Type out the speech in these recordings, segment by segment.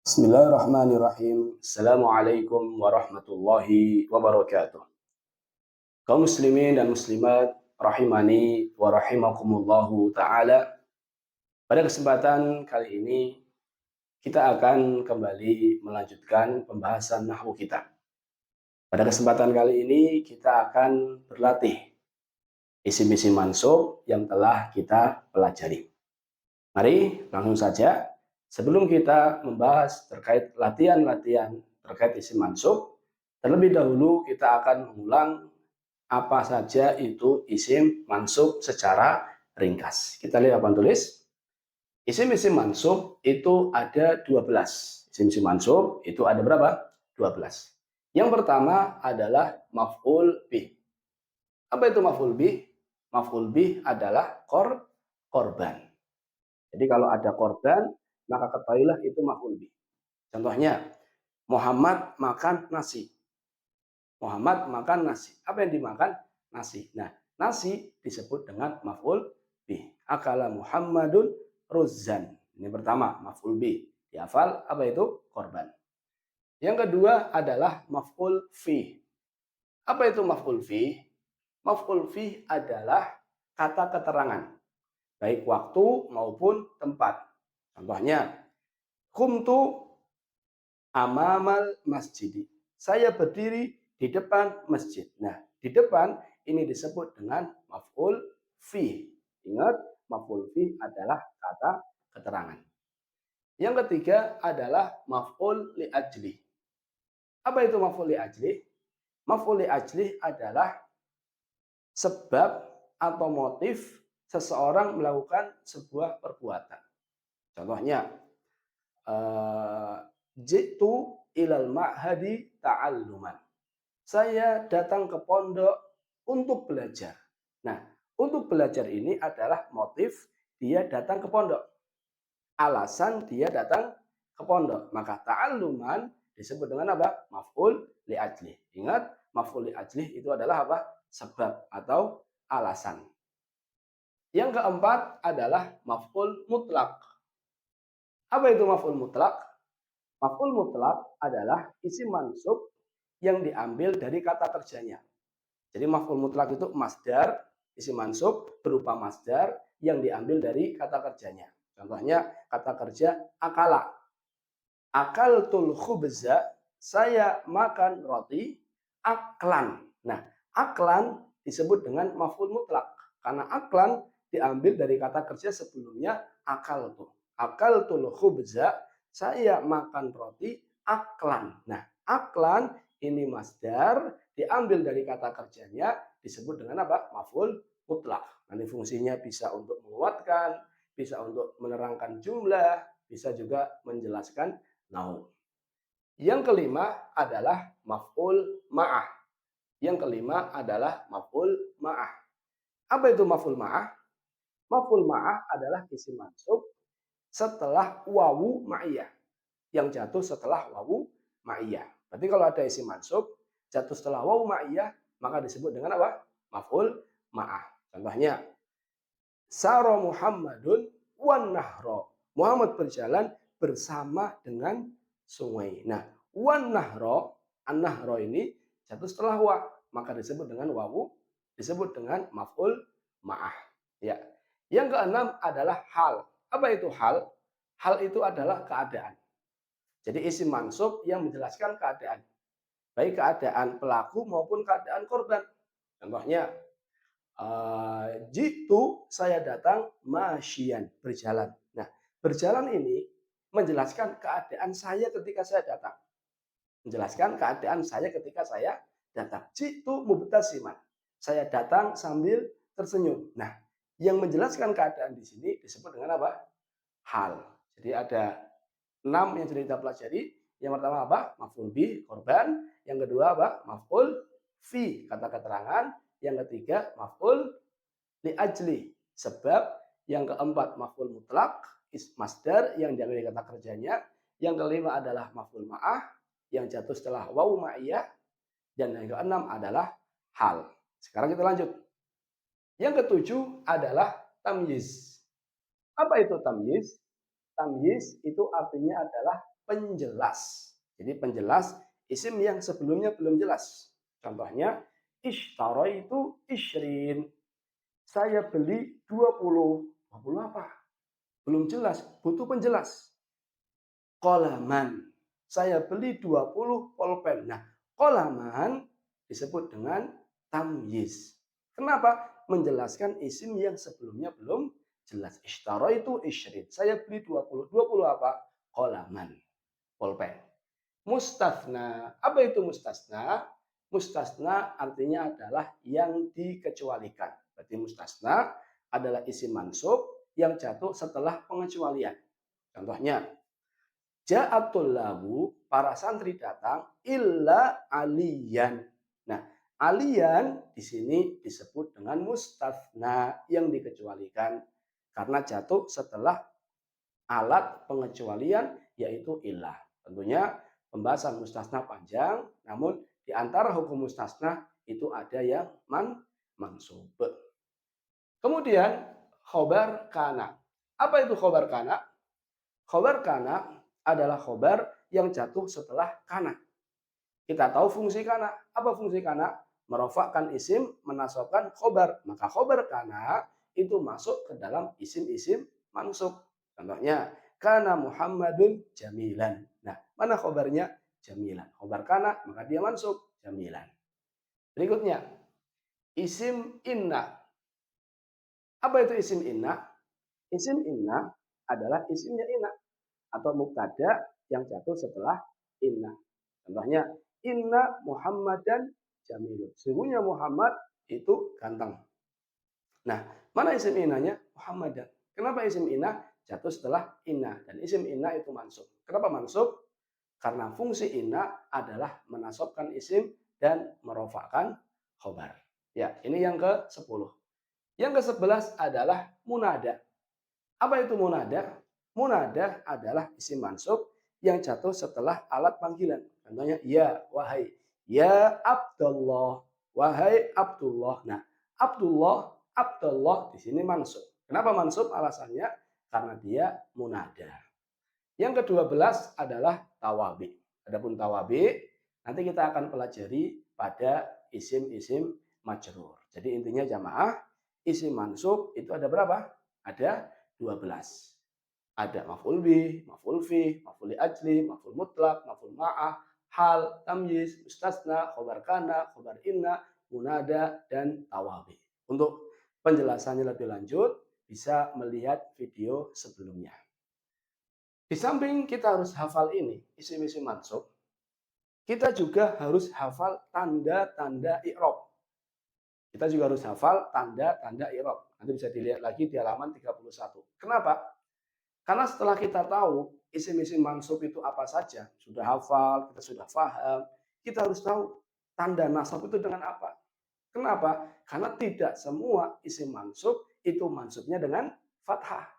Bismillahirrahmanirrahim. Assalamualaikum warahmatullahi wabarakatuh. Kaum muslimin dan muslimat rahimani wa rahimakumullahu taala. Pada kesempatan kali ini kita akan kembali melanjutkan pembahasan nahwu kita. Pada kesempatan kali ini kita akan berlatih isim-isim mansub yang telah kita pelajari. Mari langsung saja. Sebelum kita membahas terkait latihan-latihan terkait isim mansub, terlebih dahulu kita akan mengulang apa saja itu isim mansub secara ringkas. Kita lihat apa tulis. Isim-isim mansub itu ada 12. Isim-isim mansub itu ada berapa? 12. Yang pertama adalah maf'ul bih. Apa itu maf'ul bih? Maf'ul bih adalah korban. Jadi kalau ada korban, maka ketahuilah itu maf'ul bih. Contohnya, Muhammad makan nasi. Muhammad makan nasi. Apa yang dimakan? Nasi. Nah, nasi disebut dengan maf'ul bih. Akala Muhammadun ruzzan. Ini pertama, maf'ul bih. Dihafal, apa itu? Korban. Yang kedua adalah maf'ul fih. Apa itu maf'ul fih? Maf'ul fih adalah kata keterangan, baik waktu maupun tempat. Contohnya, kumtu amamal masjid. Saya berdiri di depan masjid. Nah, di depan ini disebut dengan maf'ul fi. Ingat, maf'ul fi adalah kata keterangan. Yang ketiga adalah maf'ul li ajli. Apa itu maf'ul li ajli? Maf'ul li ajli adalah sebab atau motif seseorang melakukan sebuah perbuatan. Contohnya, jitu ilal ma'hadi ta'alluman. Saya datang ke pondok untuk belajar. Nah, untuk belajar ini adalah motif dia datang ke pondok. Alasan dia datang ke pondok. Maka ta'alluman disebut dengan apa? Maf'ul li ajli. Ingat, maf'ul li ajli itu adalah apa? Sebab atau alasan. Yang keempat adalah maf'ul mutlak. Apa itu maf'ul mutlak? Maf'ul mutlak adalah isim mansub yang diambil dari kata kerjanya. Jadi maf'ul mutlak itu masdar, isim mansub berupa masdar yang diambil dari kata kerjanya. Contohnya kata kerja akala. Akaltul khubza, saya makan roti aklan. Nah, aklan disebut dengan maf'ul mutlak karena aklan diambil dari kata kerja sebelumnya akaltu. Akaltul khubza, saya makan roti aklan. Nah, aklan ini masdar diambil dari kata kerjanya disebut dengan apa? Maf'ul mutlak. Nanti fungsinya bisa untuk menguatkan, bisa untuk menerangkan jumlah, bisa juga menjelaskan nahu. Yang kelima adalah maf'ul ma'ah. Yang kelima adalah maf'ul ma'ah. Apa itu maf'ul ma'ah? Maf'ul ma'ah adalah isim mansub setelah wawu ma'iyah. Yang jatuh setelah wawu ma'iyah. Berarti kalau ada isim mansub jatuh setelah wawu ma'iyah, maka disebut dengan apa? Maf'ul ma'ah. Contohnya, Sara Muhammadun wan nahro. Muhammad berjalan bersama dengan sungai. Nah, wan nahro, an-nahro ini jatuh setelah wa, maka disebut dengan wawu, disebut dengan maf'ul ma'ah. Ya. Yang keenam adalah hal. Apa itu hal? Hal itu adalah keadaan. Jadi isim mansub yang menjelaskan keadaan. Baik keadaan pelaku maupun keadaan korban. Contohnya, jitu, saya datang masyian, berjalan. Nah, berjalan ini menjelaskan keadaan saya ketika saya datang. Menjelaskan keadaan saya ketika saya datang. Jitu mubtasiman. Saya datang sambil tersenyum. Nah, yang menjelaskan keadaan di sini disebut dengan apa? Hal. Jadi ada 6 yang sudah kita pelajari. Yang pertama apa? Maf'ul bih, korban. Yang kedua apa? Maf'ul fi, kata keterangan. Yang ketiga maf'ul li ajli, sebab. Yang keempat maf'ul mutlak, masdar yang diambil dari kata kerjanya. Yang kelima adalah maf'ul ma'ah yang jatuh setelah wawu ma'iyah. Dan yang keenam adalah hal. Sekarang kita lanjut. Yang ketujuh adalah tamyiz. Apa itu tamyiz? Tamyiz itu artinya adalah penjelas. Jadi penjelas isim yang sebelumnya belum jelas. Contohnya, ishtaraitu ishrin. Saya beli 20. 20 apa? Belum jelas, butuh penjelas. Qalaman. Saya beli 20 pulpen. Nah, qalaman disebut dengan tamyiz. Kenapa? Menjelaskan isim yang sebelumnya belum jelas. Ishtaraitu ishrin. Saya beli 20. 20 apa? Qalaman. Pulpen. Mustasna. Apa itu mustasna? Mustasna artinya adalah yang dikecualikan. Berarti mustasna adalah isim mansub yang jatuh setelah pengecualian. Contohnya, ja'atul labu, para santri datang, illa aliyan. Nah, aliyan di sini disebut dengan mustasna yang dikecualikan karena jatuh setelah alat pengecualian yaitu illah. Tentunya pembahasan mustasna panjang, namun di antara hukum mustasna itu ada yang mansub. Kemudian khobar kana. Apa itu khobar kana? Khobar kana adalah khobar yang jatuh setelah kana. Kita tahu fungsi kana. Apa fungsi kana? Merofakkan isim, menasabkan khobar. Maka khobar kana itu masuk ke dalam isim-isim mansub. Contohnya, kana Muhammadun jamilan. Nah, mana khobarnya? Jamilan. Khobar kana, maka dia mansub. Jamilan. Berikutnya, isim inna. Apa itu isim inna? Isim inna adalah isimnya inna atau mubtada yang jatuh setelah inna. Contohnya, inna Muhammadan jamilun. Sesungguhnya Muhammad itu ganteng. Nah, mana isim innanya? Muhammadan. Kenapa isim inna jatuh setelah inna? Dan isim inna itu mansub. Kenapa mansub? Karena fungsi inna adalah menasabkan isim dan merofakkan khobar. Ya, ini yang ke-10. Yang ke-11 adalah munada. Apa itu munada? Munada adalah isim mansub yang jatuh setelah alat panggilan. Contohnya, ya, wahai. Ya Abdullah. Wahai Abdullah. Nah, Abdullah di sini mansub. Kenapa mansub? Alasannya karena dia munada. Yang ke-12 adalah tawabi. Adapun tawabi, nanti kita akan pelajari pada isim-isim majrur. Jadi intinya jamaah, isim mansub itu ada berapa? Ada 12. Ada maf'ul bih, maf'ul fi, maf'ul li ajli, maf'ul mutlak, maf'ul ma'ah, hal, tamyiz, mustasna, khobar kana, khobar inna, munada, dan tawabi. Untuk penjelasannya lebih lanjut, bisa melihat video sebelumnya. Di samping kita harus hafal ini, isim-isim mansub, kita juga harus hafal tanda-tanda i'rab. Kita juga harus hafal tanda-tanda i'rab. Nanti bisa dilihat lagi di halaman 31. Kenapa? Karena setelah kita tahu isim-isim mansub itu apa saja, sudah hafal, kita sudah paham, kita harus tahu tanda nasab itu dengan apa. Kenapa? Karena tidak semua isim mansub itu mansubnya dengan fathah.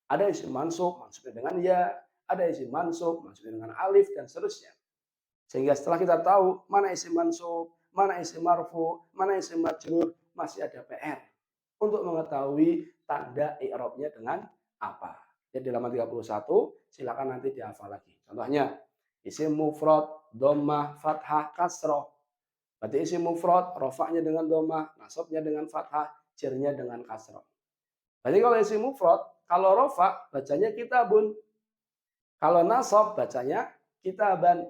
Ada isim mansub, mansubnya dengan ya, ada isim mansub, mansubnya dengan alif, dan seterusnya. Sehingga setelah kita tahu mana isim mansub, mana isim marfu, mana isim majrur, masih ada PR untuk mengetahui tanda i'rabnya dengan apa. Jadi di halaman 31 silakan nanti dihafal lagi. Contohnya isim mufrad, dhammah, fathah, kasroh. Berarti isim mufrad rofaknya dengan dhammah, nasabnya dengan fathah, jirnya dengan kasroh. Berarti kalau isim mufrad, kalau rofa bacanya kitabun. Kalau nasab bacanya kitaban.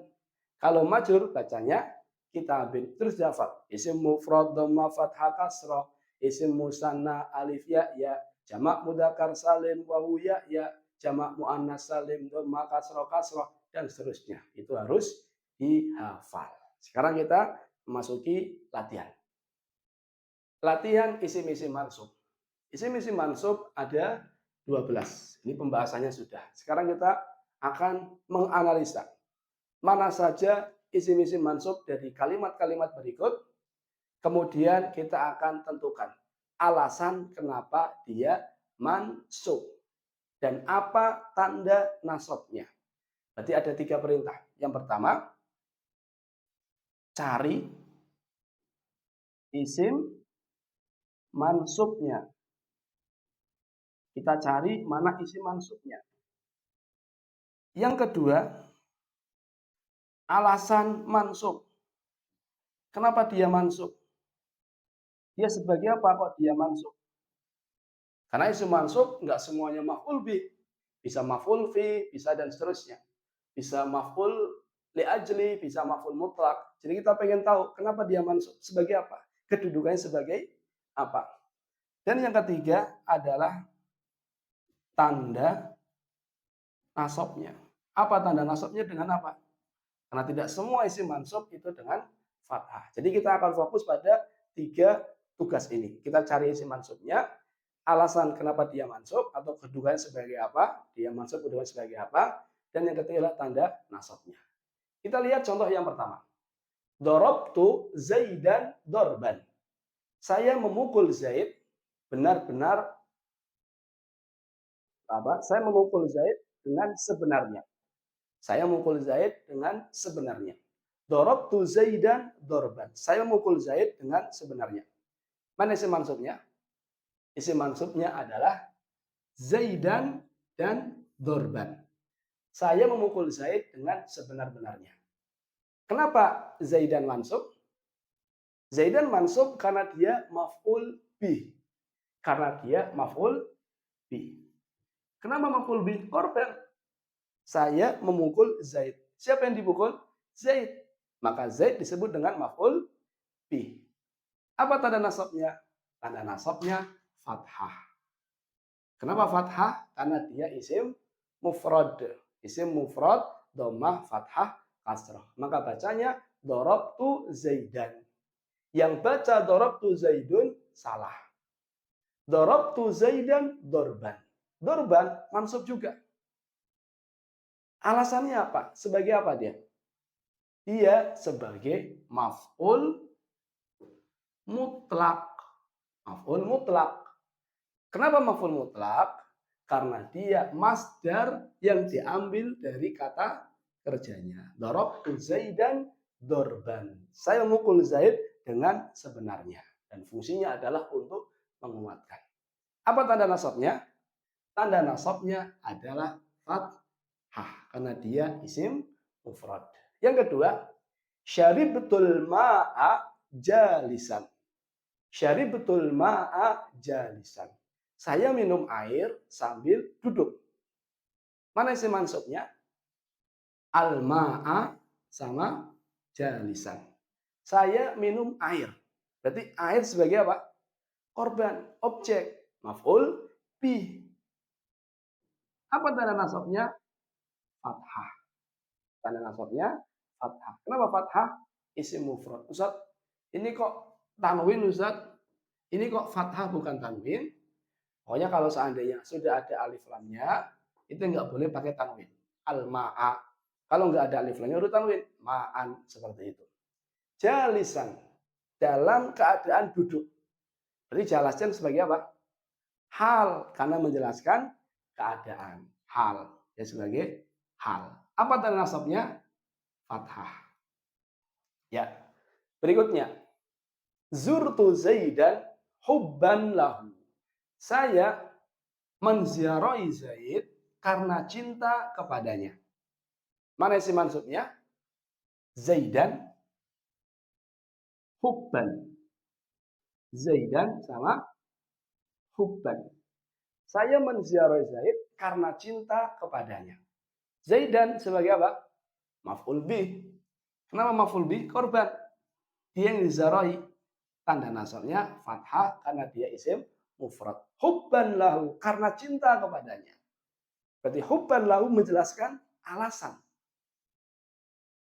Kalau majrur bacanya kitabin. Terus dihafal. Isim mufrad dhamma fathah kasrah, isim musanna alif ya ya, jamak mudzakkar salim wawu ya ya, jamak muannas salim dhamma kasrah kasrah, dan seterusnya. Itu harus dihafal. Sekarang kita memasuki latihan. Latihan isim-isim mansub. Isim-isim mansub ada 12. Ini pembahasannya sudah. Sekarang kita akan menganalisa mana saja isim-isim mansub dari kalimat-kalimat berikut. Kemudian kita akan tentukan alasan kenapa dia mansub dan apa tanda nasabnya. Berarti ada 3 perintah. Yang pertama, cari isim mansubnya. Kita cari mana isim mansubnya. Yang kedua, Alasan mansub. Kenapa dia mansub? Dia sebagai apa kok dia mansub? Karena isim mansub nggak semuanya maf'ul bih. Bisa maf'ul fi, bisa dan seterusnya. Bisa maf'ul li ajli, bisa maf'ul mutlak. Jadi kita pengen tahu kenapa dia mansub, sebagai apa? Kedudukannya sebagai apa? Dan yang ketiga adalah tanda nasabnya. Apa tanda nasabnya dengan apa? Karena tidak semua isim mansub itu dengan fathah. Jadi kita akan fokus pada 3 tugas ini. Kita cari isim mansubnya, alasan kenapa dia mansub atau kedudukannya sebagai apa, dia mansub kedudukannya sebagai apa, dan yang ketiga adalah tanda nasabnya. Kita lihat contoh yang pertama. Dorobtu Zaidan dorban. Saya memukul Zaid benar-benar apa? Saya memukul Zaid dengan sebenarnya. Saya memukul Zaid dengan sebenarnya. Dorobtu Zaidan dorban. Saya memukul Zaid dengan sebenarnya. Mana isim mansubnya? Isim mansubnya adalah Zaidan dan dorban. Saya memukul Zaid dengan sebenar-benarnya. Kenapa Zaidan mansub? Zaidan mansub karena dia maf'ul bih. Karena dia maf'ul bih. Kenapa maf'ul bih? Korban. Saya memukul Zaid. Siapa yang dipukul? Zaid. Maka Zaid disebut dengan maf'ul bih. Apa tanda nasabnya? Tanda nasabnya fathah. Kenapa fathah? Karena dia isim mufrad. Isim mufrad, dhammah, fathah, kasrah. Maka bacanya dorobtu Zaidan. Yang baca dorobtu Zaidun salah. Dorobtu Zaidan dorban. Dorban mansub juga. Alasannya apa? Sebagai apa dia? Dia sebagai maf'ul mutlak. Maf'ul mutlak. Kenapa maf'ul mutlak? Karena dia masdar yang diambil dari kata kerjanya. Darabtu Zaidan dorban. Saya memukul Zaid dengan sebenarnya. Dan fungsinya adalah untuk menguatkan. Apa tanda nasabnya? Tanda nasabnya adalah fathah. Karena dia isim mufrad. Yang kedua, syaribtul ma'a jalisan. Syaribtul ma'a jalisan. Saya minum air sambil duduk. Mana isim mansubnya? Al-ma'a sama jalisan. Saya minum air. Berarti air sebagai apa? Korban, objek, maf'ul bih. Apa tanda nasabnya? Fathah. Tanda nasabnya fathah. Kenapa fathah? Isim mufrad. Ustaz, ini kok tanwin Ustaz? Ini kok fathah bukan tanwin? Pokoknya kalau seandainya sudah ada alif lamnya, itu nggak boleh pakai tanwin. Al-ma'a. Kalau nggak ada alif lamnya, udah tanwin. Ma'an, seperti itu. Jalisan. Dalam keadaan duduk. Berarti jalasan sebagai apa? Hal. Karena menjelaskan keadaan. Hal. Ya sebagai hal. Apa tanda nasabnya? Fathah. Ya. Berikutnya. Zurtu Zaidan hubban lahu. Saya menziarahi Zaid karena cinta kepadanya. Mana isi maksudnya? Zaidan hubban. Zaidan sama hubban. Saya menziarahi Zaid karena cinta kepadanya. Zaidan sebagai apa? Maf'ul bih. Kenapa maf'ul bih? Korban. Dia yang diziarahi. Tanda nasabnya fathah karena dia isim mufrad. Hubban lahu karena cinta kepadanya. Berarti hubban lahu menjelaskan alasan.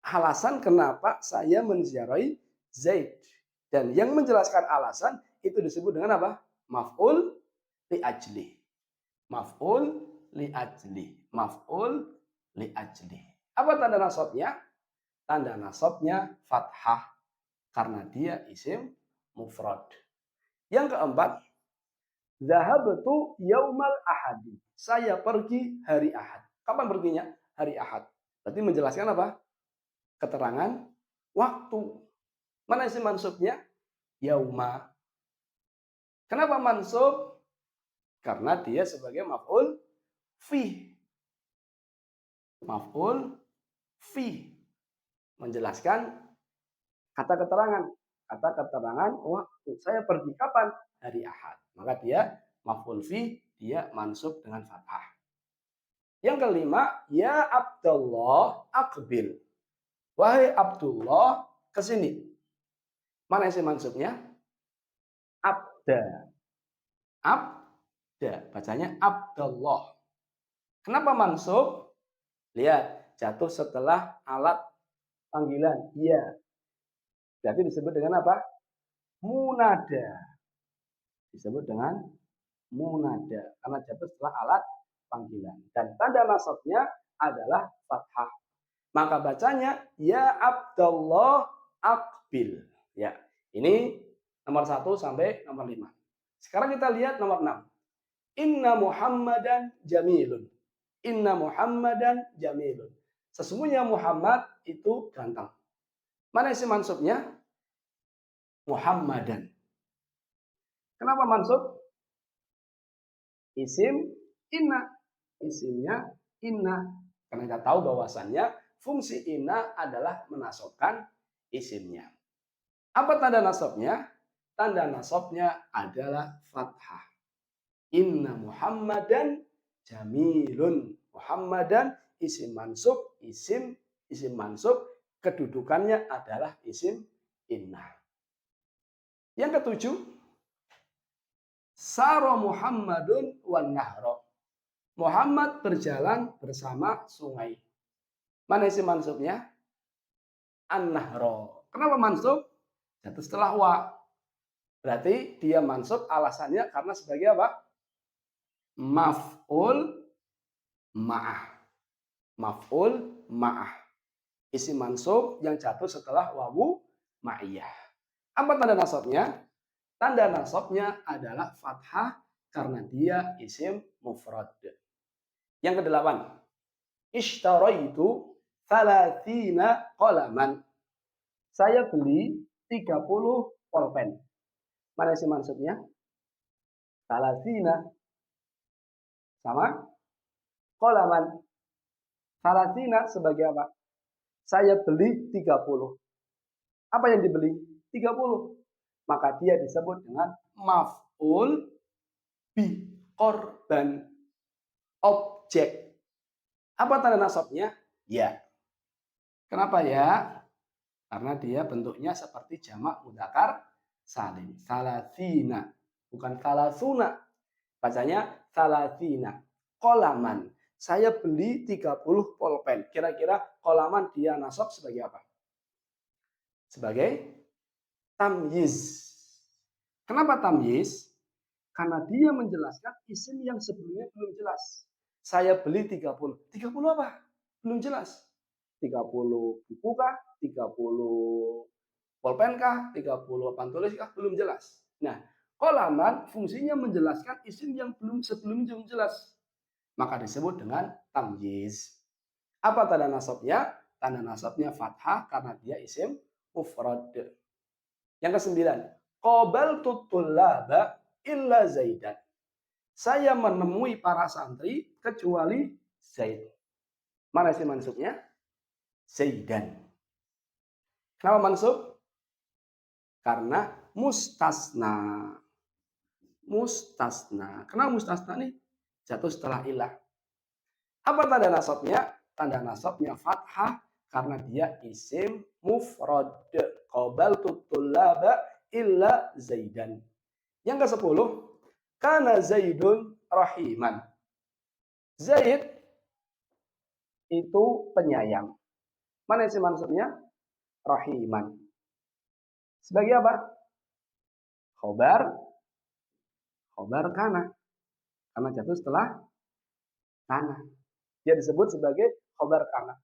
Alasan kenapa saya menziarahi Zaid. Dan yang menjelaskan alasan itu disebut dengan apa? Maf'ul li ajli. Maf'ul li ajli. Maf'ul li ajli. Apa tanda nasabnya? Tanda nasabnya fathah. Karena dia isim mufrad. Yang keempat, zahabtu yaumal ahadi. Saya pergi hari Ahad. Kapan perginya? Hari Ahad. Berarti menjelaskan apa? Keterangan waktu. Mana isim mansubnya? Yauma. Kenapa mansub? Karena dia sebagai maf'ul fi. Maf'ul fi. menjelaskan kata keterangan. Kata keterangan, waktu saya pergi kapan? Hari Ahad. Maka dia maf'ul fi, dia mansub dengan fathah. Yang kelima, ya Abdullah aqbil. Wahai Abdullah, ke sini. Mana isi mansubnya? Abda. Abda. Bacanya Abdullah. Kenapa mansub? Lihat, jatuh setelah alat panggilan. Iya. Berarti disebut dengan apa? Munada. Disebut dengan munada. Karena jatuh setelah alat panggilan. Dan tanda nasabnya adalah fathah. Maka bacanya ya Abdullah aqbil. Ya, ini nomor 1 sampai nomor 5. Sekarang kita lihat nomor 6. Inna Muhammadan jamilun. Inna Muhammadan jamilun. Sesungguhnya Muhammad itu ganteng. Mana isi mansubnya? Muhammadan. Kenapa mansub? Isim inna. Isimnya inna. Karena kita tahu bahwasannya fungsi inna adalah menasabkan isimnya. Apa tanda nasabnya? Tanda nasabnya adalah fathah. Inna Muhammadan jamilun. Muhammadan isim mansub, isim mansub, kedudukannya adalah isim inna. Yang ketujuh, Saro Muhammadun wan nahro. Muhammad berjalan bersama sungai. Mana isim mansubnya? An-nahro. Kenapa mansub? Jatuh setelah wa. Berarti dia mansub alasannya karena sebagai apa? Maf'ul ma'ah. Maf'ul ma'ah. Isim mansub yang jatuh setelah wawu ma'iyah. Apa tanda nasabnya? Tanda nasabnya adalah fathah karena dia isim mufrad. Yang kedelapan, ishtaraitu 30 qalaman. Saya beli 30 pulpen. Mana isim mansubnya? 30 sama qalaman. 30 sebagai apa? Saya beli 30. Apa yang dibeli? 30. Maka dia disebut dengan maf'ul bi, korban, objek. Apa tanda nasabnya? Ya. Kenapa ya? Karena dia bentuknya seperti jamak mudzakkar salim. Salasina, bukan salasuna. Bacanya salasina. Qalaman. Saya beli 30 pulpen. Kira-kira qalaman dia nasab sebagai apa? Sebagai tamyiz. Kenapa tamyiz? Karena dia menjelaskan isim yang sebelumnya belum jelas. Saya beli 30. 30 apa? Belum jelas. 30 buku kah? 30 pulpen kah? 30 papan tulis kah? Belum jelas. Nah, qalaman fungsinya menjelaskan isim yang sebelumnya belum jelas. Maka disebut dengan tamyiz. Apa tanda nasabnya? Tanda nasabnya fathah karena dia isim mufrad. Yang kesembilan, qabaltu tullaba illa Zaidan. Saya menemui para santri kecuali Zaid. Mana sih mansubnya? Zaidan. Kenapa mansub? Karena mustasna. Mustasna. Kenapa mustasna nih? Jatuh setelah ilah. Apa tanda nasabnya? Tanda nasabnya fathah karena dia isim mufrad. Qabaltu tullaba illa Zaidan. Yang ke-10, kana Zaidun rahiman. Zaid itu penyayang. Mana isi maksudnya? Rahiman. Sebagai apa? Khobar kana. Karena jatuh setelah kana. Dia disebut sebagai khobar kana.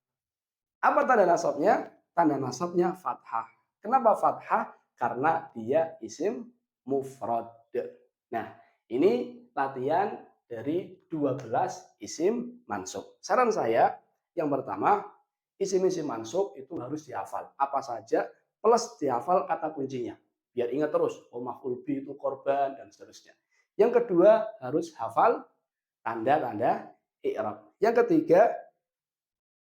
Apa tanda nasabnya? Tanda nasabnya fathah. Kenapa fathah? Karena dia isim mufrad. Nah, ini latihan dari 12 isim mansub. Saran saya, yang pertama, isim-isim mansub itu harus dihafal. Apa saja, plus dihafal kata kuncinya. Biar ingat terus, maf'ul bi itu korban, dan seterusnya. Yang kedua, harus hafal tanda-tanda i'rab. Yang ketiga,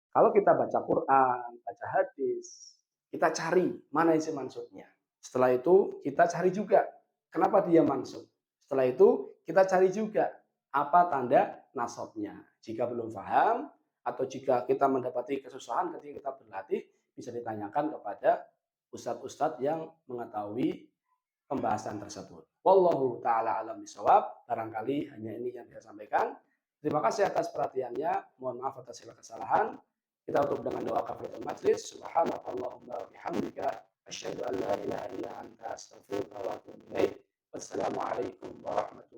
Kalau kita baca Quran, baca hadis, kita cari mana isi maksudnya. Setelah itu kita cari juga kenapa dia mansub. Setelah itu kita cari juga apa tanda nasabnya. Jika belum paham atau jika kita mendapati kesusahan ketika kita berlatih, bisa ditanyakan kepada ustadz-ustadz yang mengetahui pembahasan tersebut. Wallahu taala alam bisawab. Barangkali hanya ini yang saya sampaikan. Terima kasih atas perhatiannya. Mohon maaf atas segala kesalahan. Kita tutup dengan doa kafaratul majlis. Subhanakallahumma wa bihamdika asyhadu an la ilaha illa anta astaghfiruka wa atubu ilaik. Wassalamualaikum warahmatullahi